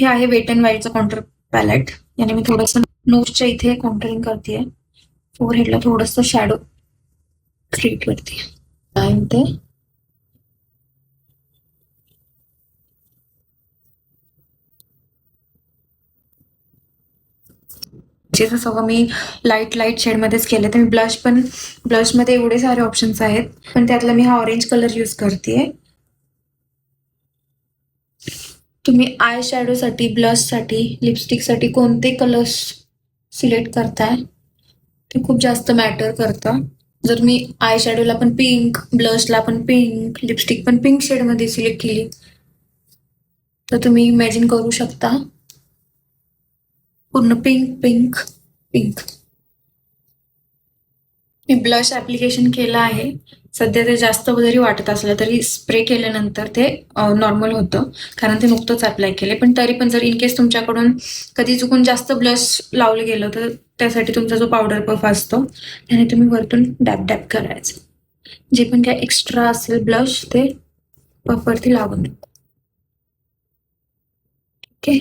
हे आहे weight and वाईल्डचं contour palette. याने मी थोडंसं नोजच्या इथे कॉन्टरिंग करते. फोरहेडला थोडंसं शॅडो क्रिएट करते. ते सगळं मी लाईट शेडमध्येच केलं. तर मी ब्लशमध्ये एवढे सारे ऑप्शन्स आहेत, पण त्यातला मी हा ऑरेंज कलर यूज करते. तुम्ही आय शॅडोसाठी, ब्लशसाठी, लिपस्टिकसाठी कोणते कलर्स सिलेक्ट करताय ते खूप जास्त मॅटर करतं. जर मी आय शॅडोला पण पिंक, ब्लशला पण पिंक, लिपस्टिक पण पिंक शेडमध्ये सिलेक्ट केली तर तुम्ही इमॅजिन करू शकता पूर्ण पिंक पिंक पिंक. मी ब्लश ऍप्लिकेशन केलं आहे. सध्या ते जास्त जरी वाटत असलं तरी स्प्रे केल्यानंतर ते नॉर्मल होतं, कारण ते नुकतंच अप्लाय केले. पण तरी पण जर इन केस तुमच्याकडून कधी चुकून जास्त ब्लश लावलं गेलं तर त्यासाठी तुमचा जो पावडर पफ असतो त्याने तुम्ही वरतून डॅप डॅप करायचं. जे पण काय एक्स्ट्रा असेल ब्लश ते पफवरती लावून. ओके.